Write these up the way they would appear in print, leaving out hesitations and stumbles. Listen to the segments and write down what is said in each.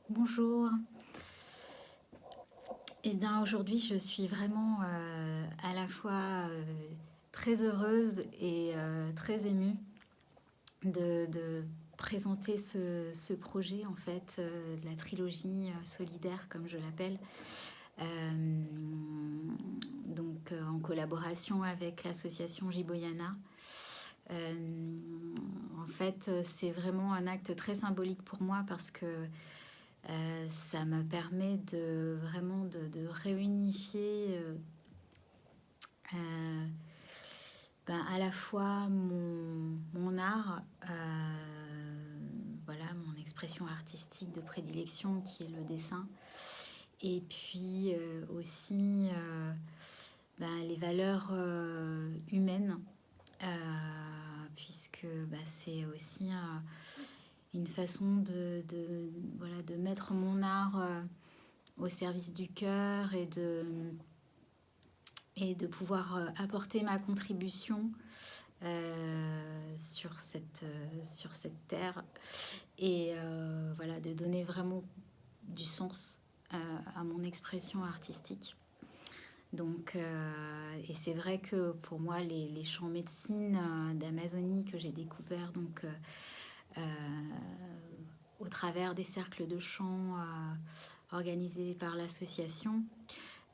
Bonjour. Eh bien, aujourd'hui, je suis vraiment à la fois très heureuse et très émue de présenter ce projet, en fait, de la trilogie solidaire, comme je l'appelle, euh, en collaboration avec l'association Jiboyana. En fait, c'est vraiment un acte très symbolique pour moi parce que ça me permet de vraiment de réunifier euh, à la fois mon art, voilà, mon expression artistique de prédilection qui est le dessin, et puis aussi les valeurs humaines, euh, puisque c'est aussi une façon voilà, de mettre mon art au service du cœur et de pouvoir apporter ma contribution sur cette terre et voilà, de donner vraiment du sens à mon expression artistique. Et c'est vrai que pour moi, les champs médecine d'Amazonie que j'ai découvert euh, au travers des cercles de chant organisés par l'association,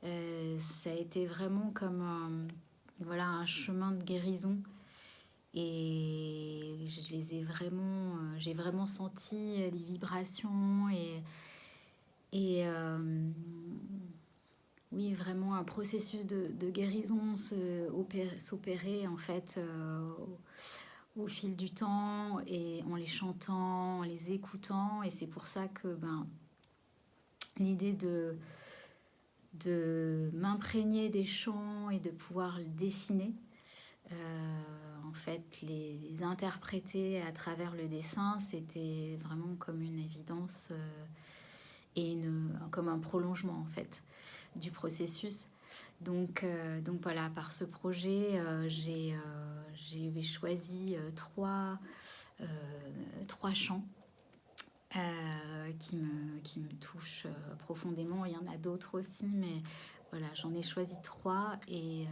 ça a été vraiment comme voilà, un chemin de guérison. Et j'ai vraiment senti les vibrations et oui, vraiment un processus de guérison s'opérer en fait au fil du temps et en les chantant, en les écoutant. Et c'est pour ça que l'idée de m'imprégner des chants et de pouvoir le dessiner, en fait, les interpréter à travers le dessin, c'était vraiment comme une évidence comme un prolongement en fait du processus. Donc voilà, par ce projet, j'ai choisi euh, trois chants qui me touchent profondément. Il y en a d'autres aussi, mais voilà, j'en ai choisi trois et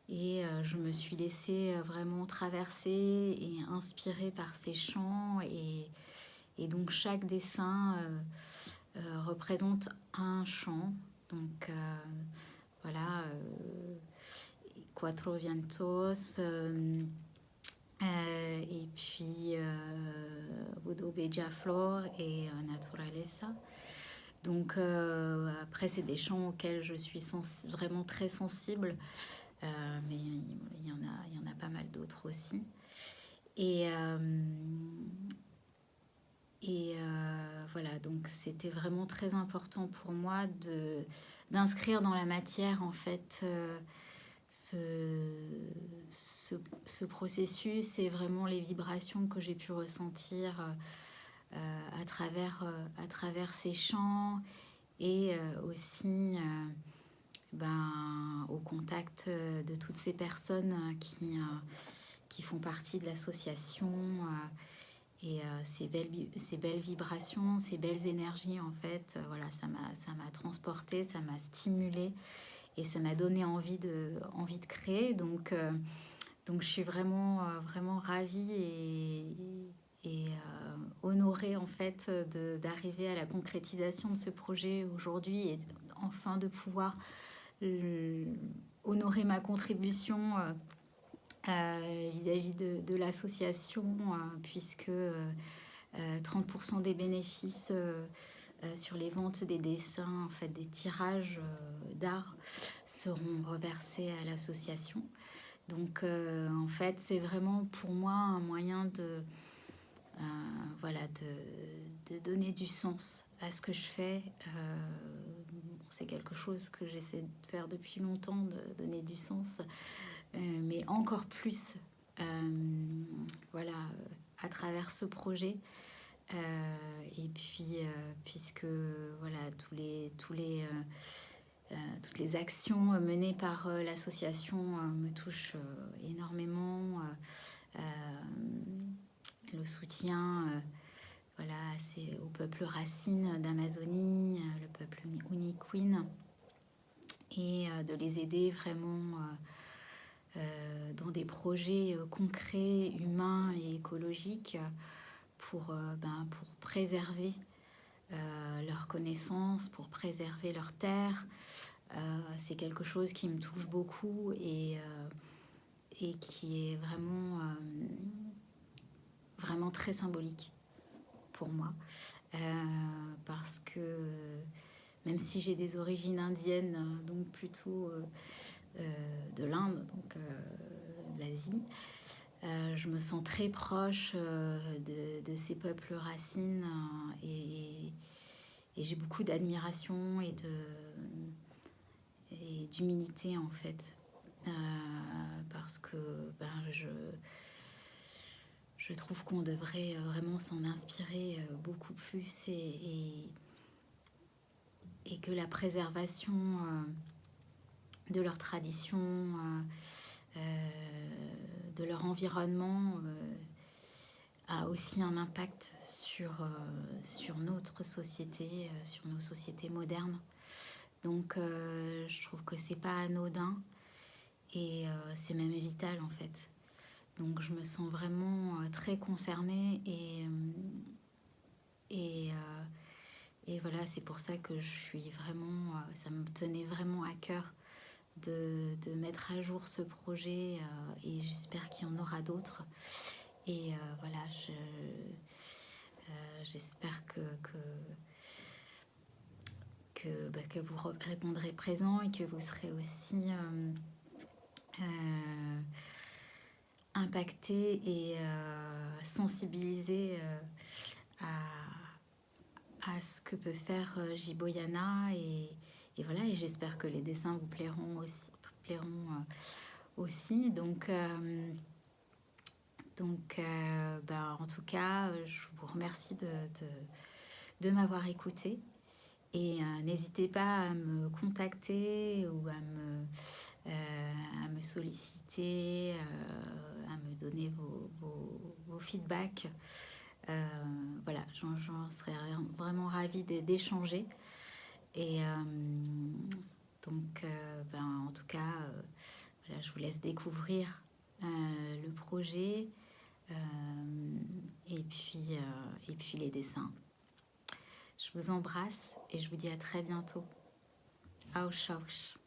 je me suis laissée vraiment traverser et inspirée par ces chants. Et donc chaque dessin représente un chant. Donc voilà, Cuatro Vientos, et puis Voodoo Beja Flor et Naturaleza. Donc après, c'est des chants auxquels je suis vraiment très sensible, mais il y en a pas mal d'autres aussi. Et, euh, voilà, donc c'était vraiment très important pour moi d'inscrire dans la matière en fait ce, ce processus et vraiment les vibrations que j'ai pu ressentir à travers ces chants et aussi au contact de toutes ces personnes qui font partie de l'association et ces belles vibrations, ces belles énergies en fait, voilà, ça m'a transporté, ça m'a stimulé et ça m'a donné envie de créer. Donc je suis vraiment ravie et honorée en fait d'arriver à la concrétisation de ce projet aujourd'hui et enfin de pouvoir euh, honorer ma contribution vis-à-vis de l'association puisque 30% des bénéfices sur les ventes des dessins, en fait des tirages d'art seront reversés à l'association. Donc en fait c'est vraiment pour moi un moyen euh, voilà, de donner du sens à ce que je fais. C'est quelque chose que j'essaie de faire depuis longtemps, de donner du sens, mais encore plus voilà, à travers ce projet. Et puis, puisque voilà, toutes les actions menées par l'association me touchent énormément. Le soutien voilà, c'est au peuple racine d'Amazonie, le peuple Unikwin, et de les aider vraiment dans des projets concrets, humains et écologiques pour préserver leurs connaissances, pour préserver leurs terres. C'est quelque chose qui me touche beaucoup et qui est vraiment très symbolique pour moi. Parce que même si j'ai des origines indiennes, donc plutôt de l'Inde, donc l'Asie, je me sens très proche de ces peuples racines et j'ai beaucoup d'admiration et d'humilité en fait. Parce que je trouve qu'on devrait vraiment s'en inspirer beaucoup plus et que la préservation de leur tradition, de leur environnement a aussi un impact sur notre société, sur nos sociétés modernes. Donc je trouve que c'est pas anodin et c'est même vital en fait. Donc je me sens vraiment très concernée et, euh, et voilà, c'est pour ça que je suis vraiment, ça me tenait vraiment à cœur de mettre à jour ce projet et j'espère qu'il y en aura d'autres. Et voilà, j'espère que vous répondrez présent et que vous serez aussi impacté et sensibilisé à ce que peut faire Jiboyana et voilà, et j'espère que les dessins vous plairont aussi. En tout cas, je vous remercie de m'avoir écouté et n'hésitez pas à me contacter ou à me solliciter, à me donner vos feedbacks. Voilà, j'en serais vraiment ravie d'échanger. Et en tout cas, voilà, je vous laisse découvrir le projet et puis les dessins. Je vous embrasse et je vous dis à très bientôt. Ausch, ausch.